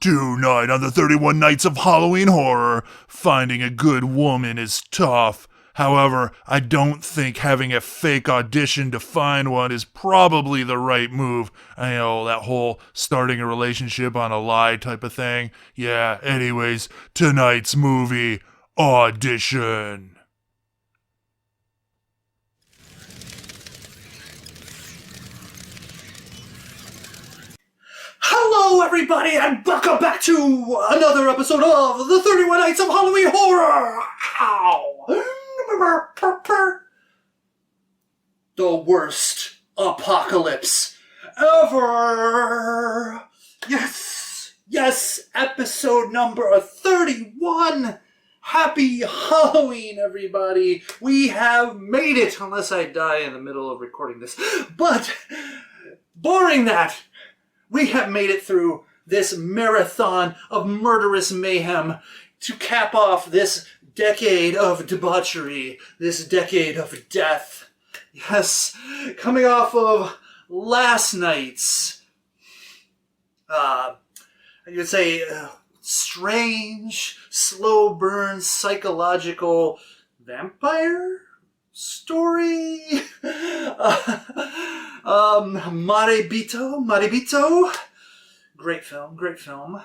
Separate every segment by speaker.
Speaker 1: Tonight on the 31 Nights of Halloween Horror, finding a good woman is tough. However, I don't think having a fake audition to find one is probably the right move. I know, that whole starting a relationship on a lie type of thing. Yeah, anyways, tonight's movie, Audition.
Speaker 2: Hello, everybody, and welcome back to another episode of the 31 Nights of Halloween Horror! Ow! The worst apocalypse ever! Yes, episode number 31! Happy Halloween, everybody! We have made it, unless I die in the middle of recording this. But, barring that, we have made it through this marathon of murderous mayhem to cap off this decade of debauchery, this decade of death. Yes, coming off of last night's, I would say, strange, slow burn, psychological vampire story. Maribito. Great film.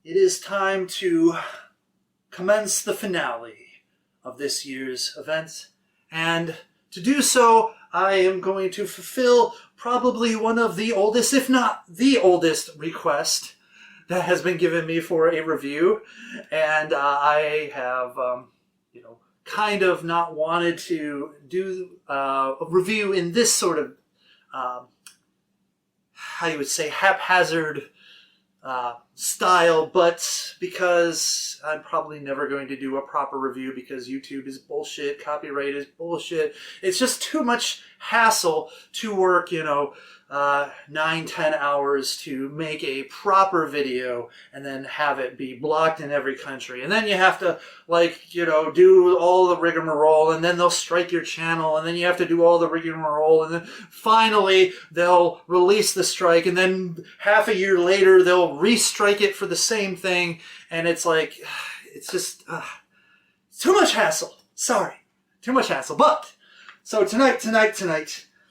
Speaker 2: It is time to commence the finale of this year's event, and to do so, I am going to fulfill probably one of the oldest, if not the oldest, request that has been given me for a review, and I have, kind of not wanted to do a review in this sort of, how you would say, haphazard style, but because I'm probably never going to do a proper review because YouTube is bullshit, copyright is bullshit. It's just too much hassle to work, 9-10 hours to make a proper video and then have it be blocked in every country. And then you have to, do all the rigmarole, and then they'll strike your channel, and then you have to do all the rigmarole, and then finally they'll release the strike, and then half a year later they'll restrike it for the same thing, and it's like, it's just too much hassle. Sorry, too much hassle. But so tonight,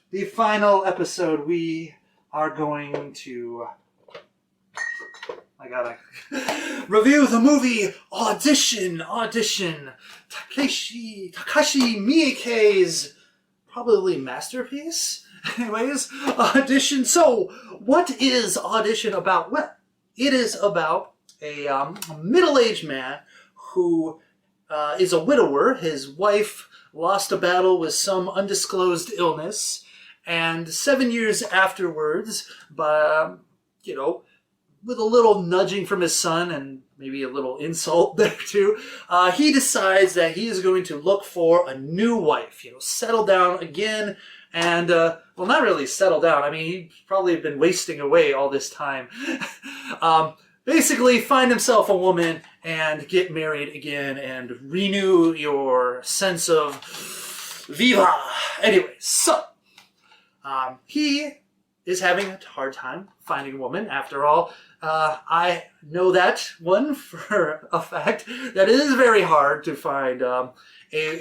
Speaker 2: the final episode, we are going to, I gotta review the movie Audition. Takashi Miike's probably masterpiece. Anyways, Audition. So, what is Audition about? Well, it is about a middle-aged man who is a widower. His wife lost a battle with some undisclosed illness, and 7 years afterwards, with a little nudging from his son and maybe a little insult there too, he decides that he is going to look for a new wife, settle down again, and, not really settle down. I mean, he's probably been wasting away all this time. Basically, find himself a woman and get married again and renew your sense of viva. Anyway, so he is having a hard time finding a woman. After all, I know that one for a fact, that it is very hard to find a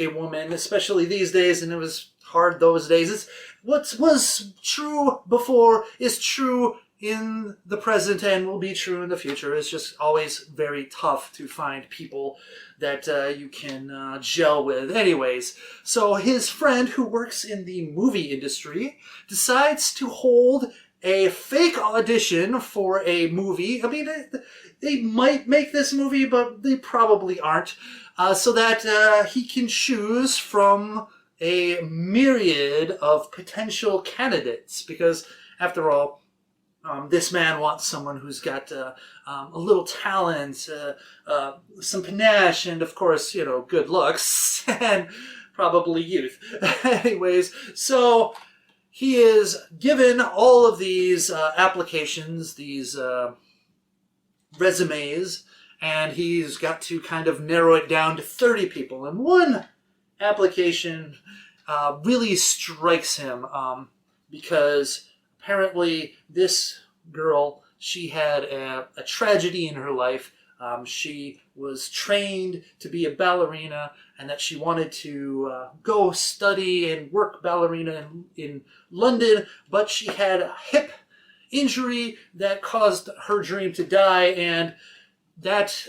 Speaker 2: woman, especially these days, and it was hard those days. What was true before is true in the present and will be true in the future. It's just always very tough to find people that you can gel with. Anyways, so his friend who works in the movie industry decides to hold a fake audition for a movie. I mean, they might make this movie, but they probably aren't. So that he can choose from a myriad of potential candidates. Because, after all, this man wants someone who's got a little talent, some panache, and of course, good looks, and probably youth. Anyways, so he is given all of these applications, these resumes, and he's got to kind of narrow it down to 30 people. And one application really strikes him because apparently this girl she had a tragedy in her life. She was trained to be a ballerina, and that she wanted to go study and work ballerina in London, but she had a hip injury that caused her dream to die, and that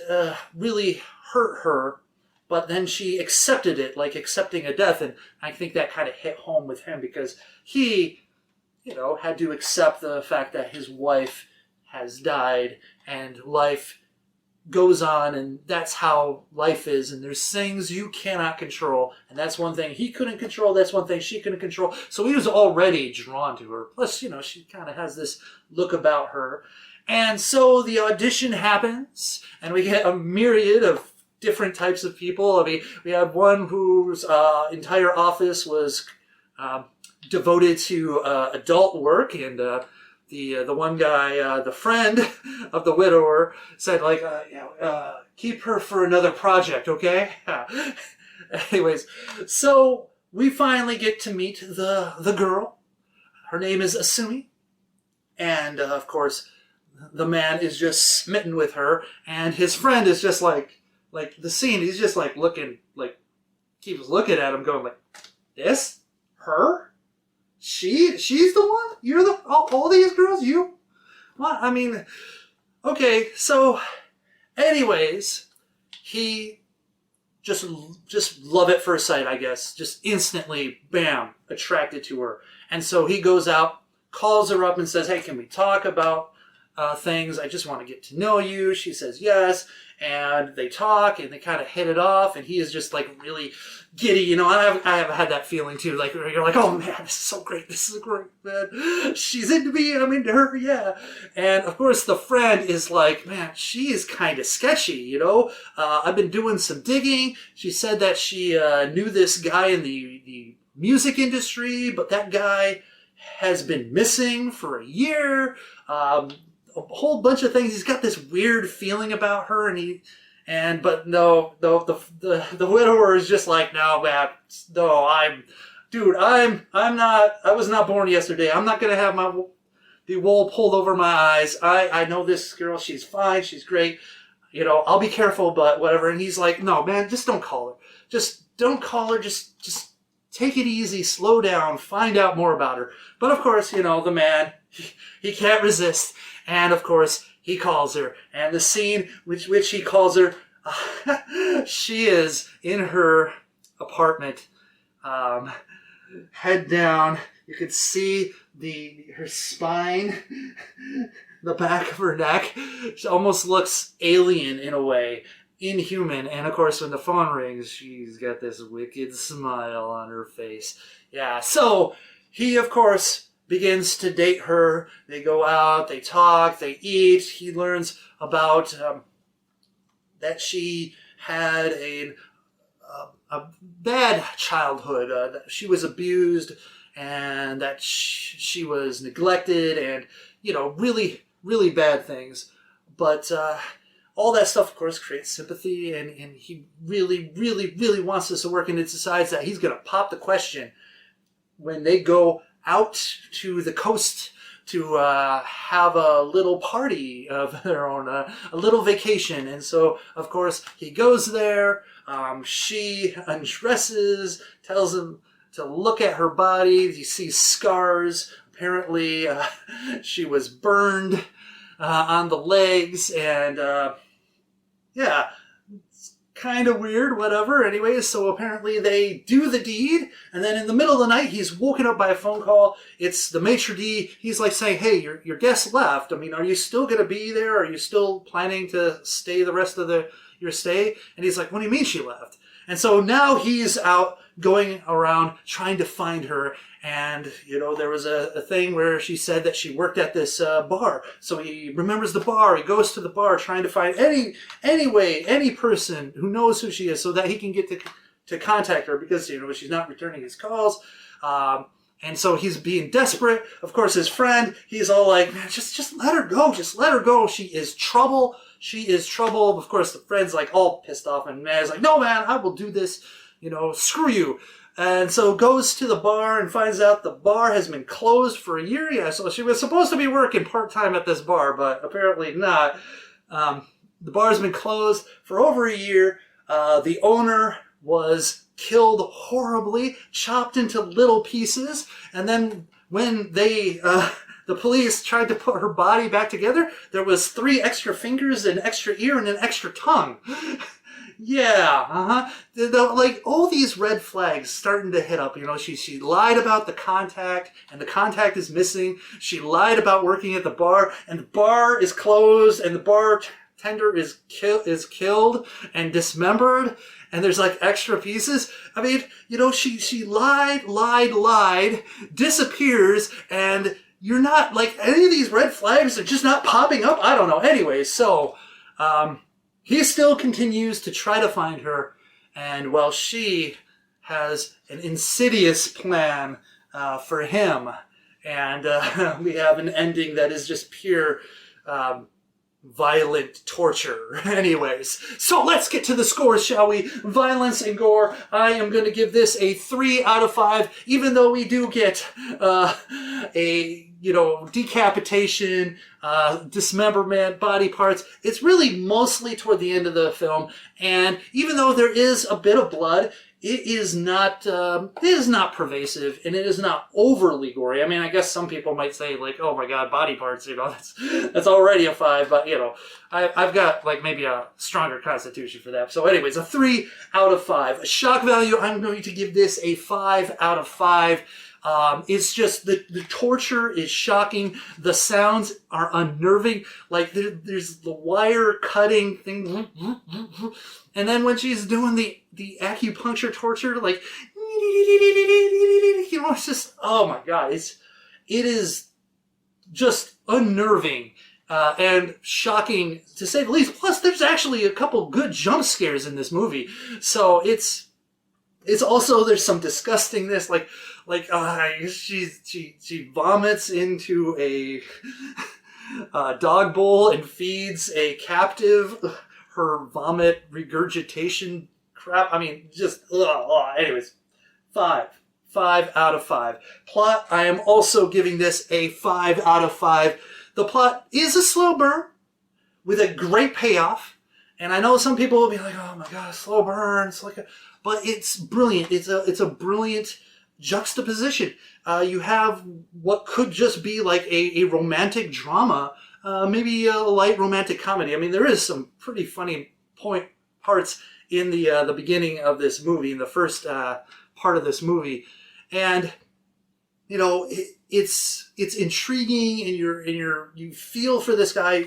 Speaker 2: really hurt her. But then she accepted it, like accepting a death, and I think that kind of hit home with him because he, had to accept the fact that his wife has died, and life goes on, and that's how life is, and there's things you cannot control, and that's one thing he couldn't control, that's one thing she couldn't control, so he was already drawn to her. Plus, she kind of has this look about her. And so the audition happens, and we get a myriad of different types of people. I mean, we had one whose entire office was devoted to adult work, and the one guy, the friend of the widower, said like, keep her for another project, okay? Anyways, so we finally get to meet the girl. Her name is Asumi, and of course, the man is just smitten with her, and his friend is just like the scene. He's just like looking, like keeps looking at him, going like, "This, her, she's the one. You're the all these girls. You, what? I mean, okay." So, anyways, he just love at first sight, I guess. Just instantly, bam, attracted to her, and so he goes out, calls her up, and says, "Hey, can we talk about things? I just want to get to know you." She says yes, and they talk, and they kind of hit it off, and he is just like really giddy, I have had that feeling too, like you're like, oh man, this is so great, this is great, man, she's into me, I'm into her, yeah. And of course the friend is like, man, she is kind of sketchy, I've been doing some digging. She said that she knew this guy in the music industry, but that guy has been missing for a year. A whole bunch of things. He's got this weird feeling about her, but no, the widower is just like, no, man, no, I'm not. I was not born yesterday. I'm not gonna have the wool pulled over my eyes. I know this girl. She's fine. She's great. I'll be careful, but whatever. And he's like, no, man, just don't call her. Just don't call her. Just take it easy. Slow down. Find out more about her. But of course, the man, he can't resist. And of course, he calls her. And the scene which he calls her, she is in her apartment, head down. You could see her spine, the back of her neck. She almost looks alien in a way, inhuman. And of course, when the phone rings, she's got this wicked smile on her face. Yeah, so he, of course, begins to date her. They go out, they talk, they eat. He learns about that she had a bad childhood. That she was abused, and that she was neglected, and really, really bad things. But all that stuff, of course, creates sympathy, and he really, really, really wants this to work, and it decides that he's going to pop the question when they go out to the coast to have a little party of their own, a little vacation. And so, of course, he goes there. She undresses, tells him to look at her body. He sees scars. Apparently, she was burned on the legs, and yeah, kind of weird, whatever. Anyways, so apparently they do the deed, and then in the middle of the night, he's woken up by a phone call. It's the maitre d'. He's like saying, hey, your guest left. I mean, are you still going to be there? Are you still planning to stay the rest of your stay? And he's like, what do you mean she left? And so now he's out going around trying to find her. And, there was a thing where she said that she worked at this bar. So he remembers the bar. He goes to the bar trying to find any person who knows who she is so that he can get to contact her because, she's not returning his calls. And so he's being desperate. Of course, his friend, he's all like, man, just let her go. Just let her go. She is trouble. She is trouble. Of course, the friend's like all pissed off and mad. He's like, no, man, I will do this. Screw you. And so goes to the bar and finds out the bar has been closed for a year. Yeah, so she was supposed to be working part-time at this bar, but apparently not. The bar has been closed for over a year. The owner was killed horribly, chopped into little pieces, and then when the police tried to put her body back together, there was 3 extra fingers, an extra ear, and an extra tongue. Yeah, like all these red flags starting to hit up. You know, she lied about the contact, and the contact is missing. She lied about working at the bar, and the bar is closed, and the bartender is killed and dismembered, and there's like extra pieces. I mean, you know, she lied, disappears, and you're not like any of these red flags are just not popping up. I don't know. Anyway, so he still continues to try to find her, and while she has an insidious plan for him, and we have an ending that is just pure violent torture. Anyways, so let's get to the scores, shall we? Violence and gore. I am going to give this a 3 out of 5, even though we do get a decapitation, dismemberment, body parts. It's really mostly toward the end of the film, and even though there is a bit of blood, it is not pervasive, and it is not overly gory. I mean, I guess some people might say, like, oh my god, body parts, that's already a 5, but, I've got, like, maybe a stronger constitution for that. So anyways, a 3 out of 5. Shock value, I'm going to give this a 5 out of 5. It's just the torture is shocking. The sounds are unnerving. Like there's the wire cutting thing, and then when she's doing the acupuncture torture, like it's just, oh my god, it is just unnerving and shocking to say the least. Plus, there's actually a couple good jump scares in this movie, so it's also, there's some disgustingness, like she vomits into a dog bowl and feeds a captive her vomit regurgitation crap. I mean, just anyways, 5 out of 5. Plot, I am also giving this a 5 out of 5. The plot is a slow burn with a great payoff, and I know some people will be like, oh my god, slow burn, but it's brilliant. It's a brilliant juxtaposition. You have what could just be like a romantic drama, maybe a light romantic comedy. I mean, there is some pretty funny parts in the beginning of this movie, in the first part of this movie, and it's intriguing, and you feel for this guy.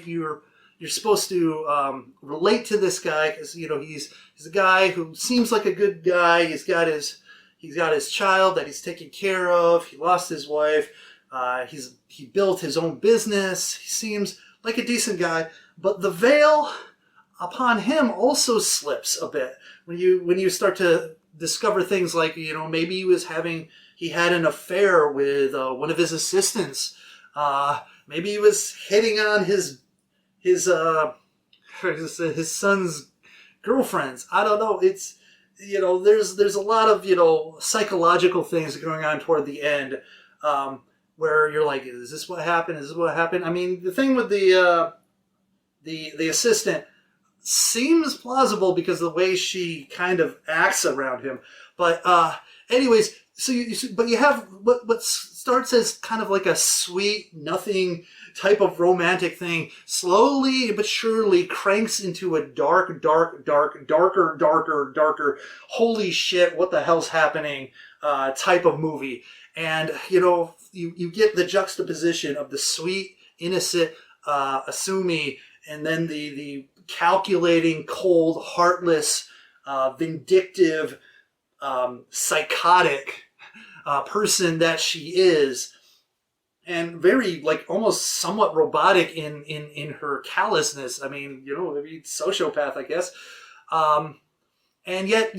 Speaker 2: You're supposed to relate to this guy because he's a guy who seems like a good guy. He's got his child that he's taking care of. He lost his wife. He built his own business. He seems like a decent guy, but the veil upon him also slips a bit when you start to discover things like maybe he had an affair with one of his assistants. Maybe he was hitting on his son's girlfriends. I don't know. It's there's a lot of psychological things going on toward the end, where you're like, is this what happened? Is this what happened? I mean, the thing with the assistant seems plausible because of the way she kind of acts around him. But anyways, but you have what starts as kind of like a sweet nothing type of romantic thing, slowly but surely cranks into a darker, holy shit, what the hell's happening type of movie. And you get the juxtaposition of the sweet, innocent Asumi, and then the calculating, cold, heartless, vindictive, psychotic person that she is, and very almost somewhat robotic in her callousness. I mean, maybe sociopath, I guess. And yet,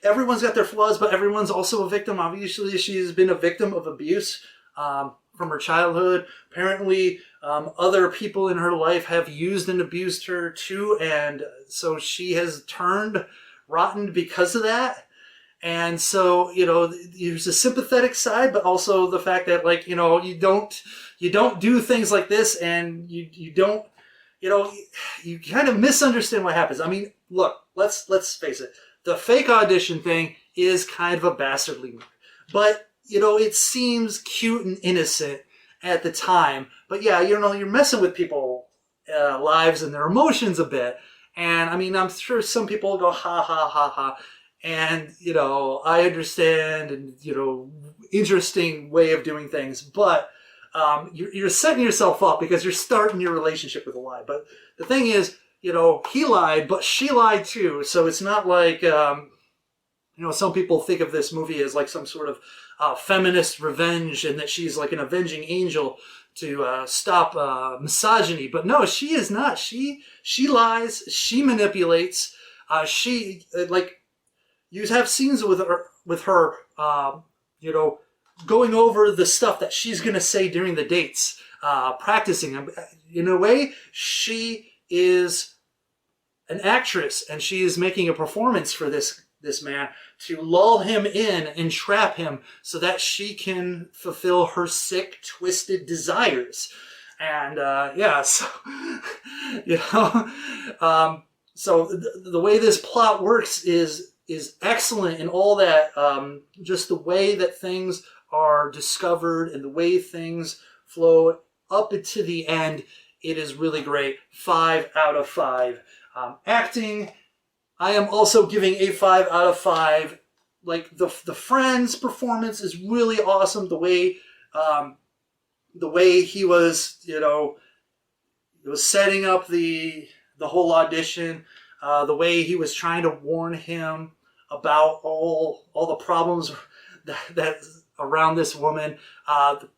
Speaker 2: everyone's got their flaws, but everyone's also a victim. Obviously, she's been a victim of abuse from her childhood. Apparently, other people in her life have used and abused her too, and so she has turned rotten because of that. And so, there's a sympathetic side, but also the fact that, like, you don't do things like this, and you don't, you kind of misunderstand what happens. I mean, look, let's face it. The fake audition thing is kind of a bastardly move. But, it seems cute and innocent at the time. But yeah, you're messing with people's lives and their emotions a bit. And I mean, I'm sure some people will go, ha, ha, ha, ha. And, I understand, and, interesting way of doing things. But you're setting yourself up because you're starting your relationship with a lie. But the thing is, he lied, but she lied too. So it's not like, some people think of this movie as like some sort of feminist revenge, and that she's like an avenging angel to stop misogyny. But no, she is not. She lies. She manipulates. You have scenes with her, going over the stuff that she's going to say during the dates, practicing. In a way, she is an actress, and she is making a performance for this man to lull him in and trap him so that she can fulfill her sick, twisted desires. And so, so the way this plot works is excellent in all that, just the way that things are discovered and the way things flow up into the end. It is really great. 5 out of 5. Acting, I am also giving a 5 out of 5. Like the friend's performance is really awesome. The way he was, was setting up the whole audition. The way he was trying to warn him about all the problems that around this woman. The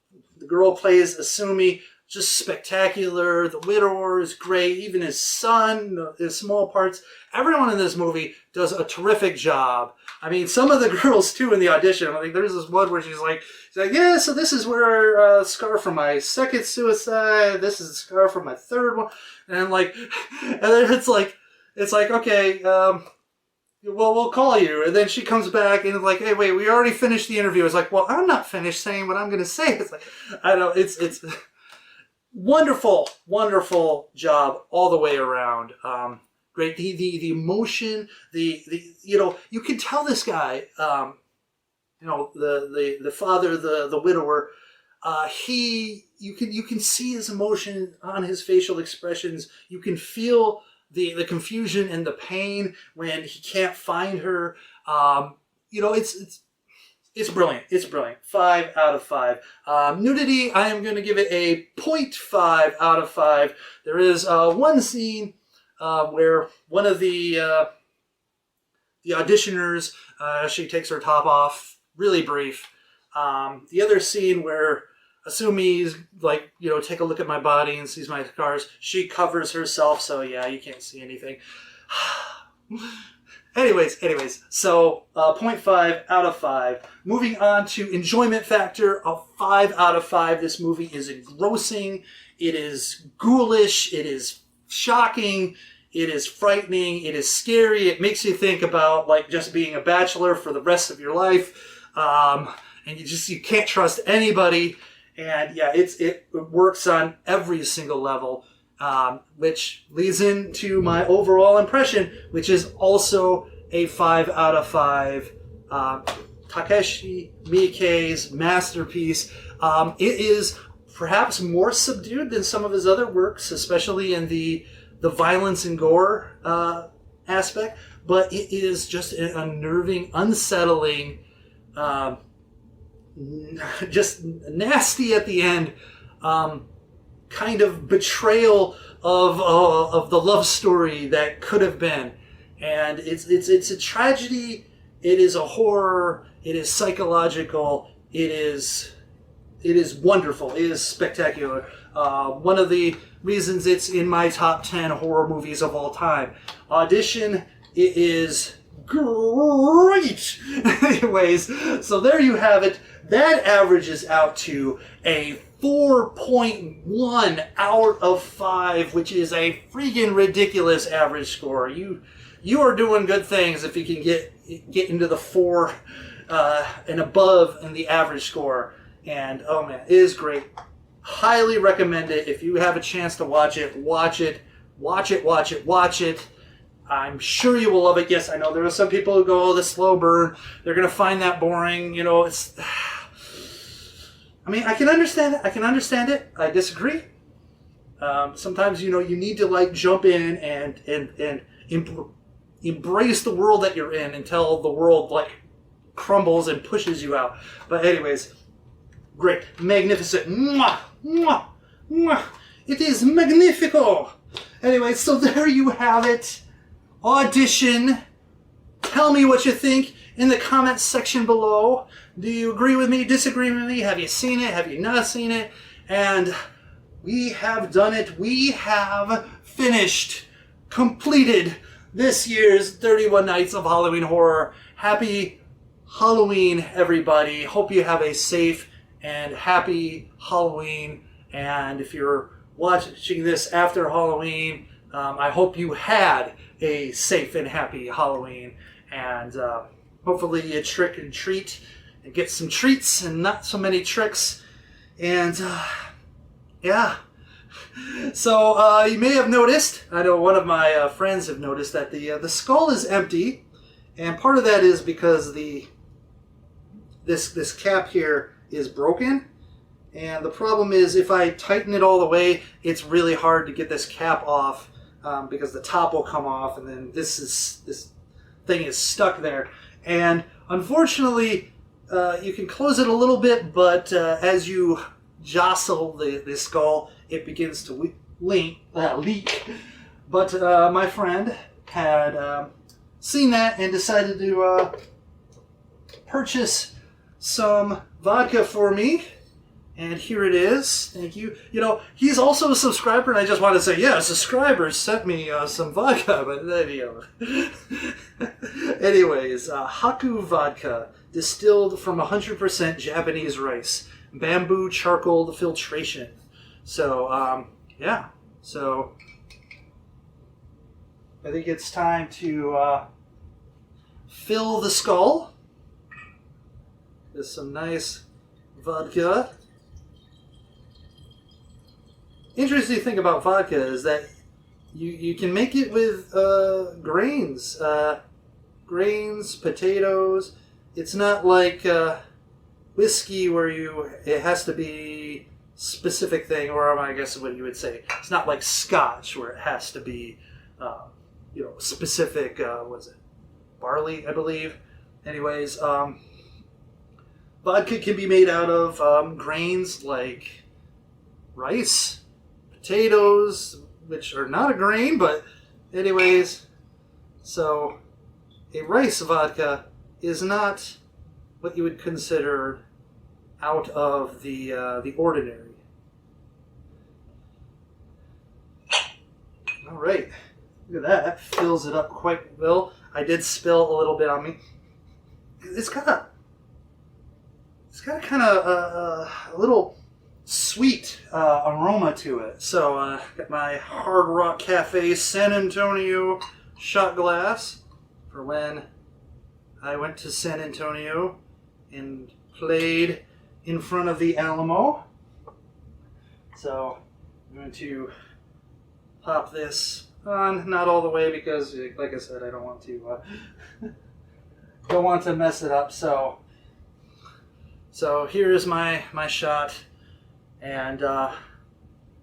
Speaker 2: girl plays Asumi, just spectacular. The widower is great. Even his son, his small parts. Everyone in this movie does a terrific job. I mean, some of the girls too in the audition. Like, there's this one where she's like, yeah, so this is where scar from my second suicide. This is a scar from my third one, and then it's like, okay, we'll call you. And then she comes back and it's like, hey, wait, we already finished the interview. It's like, well, I'm not finished saying what I'm going to say. It's like, I don't know, it's wonderful, wonderful job all the way around. Great. The emotion, you can tell this guy, the father, the widower, you can see his emotion on his facial expressions. You can feel the confusion and the pain when he can't find her. It's brilliant. It's brilliant. 5 out of 5. Nudity, I am going to give it a 0.5 out of 5. There is one scene where one of the auditioners, she takes her top off, really brief. The other scene where Asumi's like, take a look at my body and sees my scars, she covers herself, so yeah, you can't see anything. Anyways, so 0.5 out of 5. Moving on to enjoyment factor, a 5 out of 5. This movie is engrossing. It is ghoulish. It is shocking. It is frightening. It is scary. It makes you think about like just being a bachelor for the rest of your life, and you can't trust anybody. And yeah, it works on every single level, which leads into my overall impression, which is also a 5 out of 5. Takashi Miike's masterpiece. It is perhaps more subdued than some of his other works, especially in the violence and gore aspect, but it is just an unnerving, unsettling, just nasty at the end, kind of betrayal of the love story that could have been. And it's a tragedy. It is a horror. It is psychological. It is wonderful. It is spectacular. One of the reasons it's in my top 10 horror movies of all time. Audition, it is great. Anyways, so there you have it. That averages out to a 4.1 out of 5, which is a freaking ridiculous average score. You are doing good things if you can get into the 4 and above in the average score. And oh man, it is great. Highly recommend it. If you have a chance to watch it, watch it. Watch it, watch it, watch it. I'm sure you will love it. Yes, I know there are some people who go, oh, the slow burn. They're going to find that boring. You know, it's... I mean, I can understand it. I can understand it. I disagree. Sometimes, you know, you need to, like, jump in and embrace the world that you're in until the world, like, crumbles and pushes you out. But anyways, great. Magnificent. Mwah, mwah, mwah. It is magnifico. Anyway, so there you have it. Audition. Tell me what you think in the comments section below. Do you agree with me? Disagree with me? Have you seen it? Have you not seen it? And we have done it. We have finished, completed this year's 31 Nights of Halloween Horror. Happy Halloween, everybody. Hope you have a safe and happy Halloween. And if you're watching this after Halloween, I hope you had a safe and happy Halloween, and hopefully you trick and treat and get some treats and not so many tricks. And yeah, so you may have noticed, I know one of my friends have noticed that the skull is empty, and part of that is because this cap here is broken. And the problem is, if I tighten it all the way, it's really hard to get this cap off because the top will come off, and then this thing is stuck there. And unfortunately, you can close it a little bit, but as you jostle the skull, it begins to leak. But my friend had seen that and decided to purchase some vodka for me. And here it is. Thank you. You know, he's also a subscriber, and I just want to say, yeah, subscribers sent me some vodka. But anyways, Haku vodka, distilled from 100% Japanese rice, bamboo charcoal filtration. So, yeah. So, I think it's time to fill the skull with some nice vodka. Interesting thing about vodka is that you can make it with grains, potatoes. It's not like whiskey where it has to be specific thing, or I guess what you would say. It's not like Scotch where it has to be, specific. Was it barley? I believe. Anyways, vodka can be made out of grains like rice, potatoes, which are not a grain, but anyways, so a rice vodka is not what you would consider out of the ordinary. All right, look at that. That fills it up quite well. I did spill a little bit on me. It's got a kind of a little sweet aroma to it. So got my Hard Rock Cafe San Antonio shot glass for when I went to San Antonio and played in front of the Alamo. So I'm going to pop this on, not all the way because, like I said, I don't want to mess it up. So here is my shot. And I'd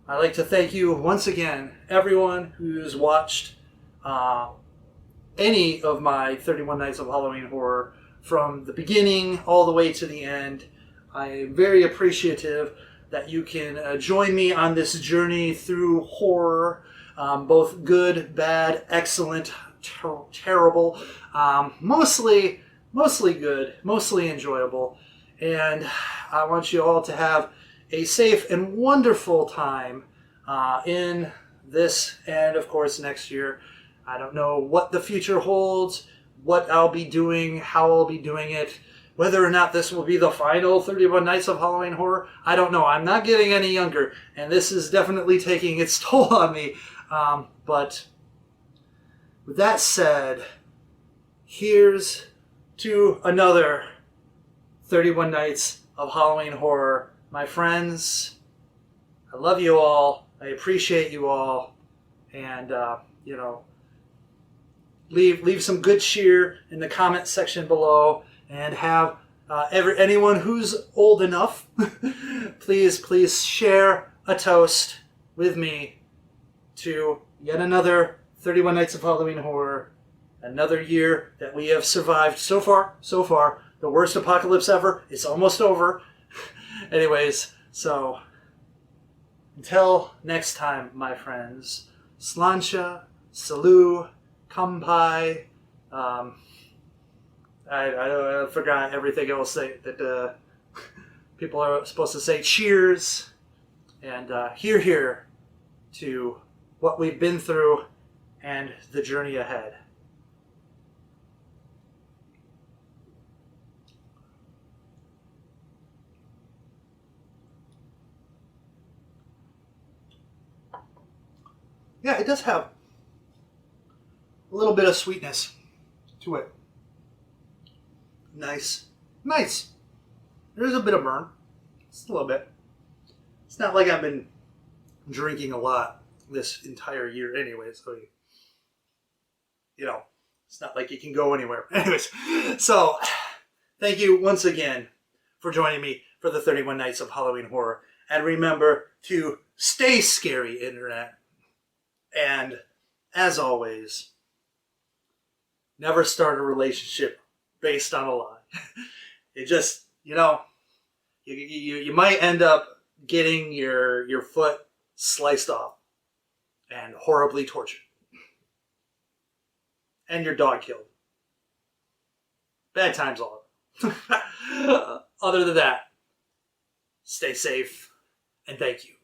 Speaker 2: like to thank you once again, everyone who's watched any of my 31 Nights of Halloween Horror from the beginning all the way to the end. I am very appreciative that you can join me on this journey through horror, both good, bad, excellent, terrible, mostly good, mostly enjoyable. And I want you all to have a safe and wonderful time in this and, of course, next year. I don't know what the future holds, what I'll be doing, how I'll be doing it, Whether or not this will be the final 31 Nights of Halloween Horror, I don't know. I'm not getting any younger, and this is definitely taking its toll on me. But with that said, here's to another 31 Nights of Halloween Horror. My friends, I love you all. I appreciate you all. And, leave some good cheer in the comment section below. And have anyone who's old enough, please share a toast with me to yet another 31 Nights of Halloween Horror. Another year that we have survived so far. The worst apocalypse ever. It's almost over. Anyways, so until next time, my friends. Slancha, Salu, Kampai. I forgot everything else that people are supposed to say. Cheers. And here to what we've been through and the journey ahead. Yeah, it does have a little bit of sweetness to it. Nice. There's a bit of burn. Just a little bit. It's not like I've been drinking a lot this entire year anyway, so it's not like you can go anywhere. Anyways, so thank you once again for joining me for the 31 Nights of Halloween Horror. And remember to stay scary, Internet. And as always, never start a relationship based on a lie. It just, you might end up getting your foot sliced off and horribly tortured. And your dog killed. Bad times all over. Other than that, stay safe and thank you.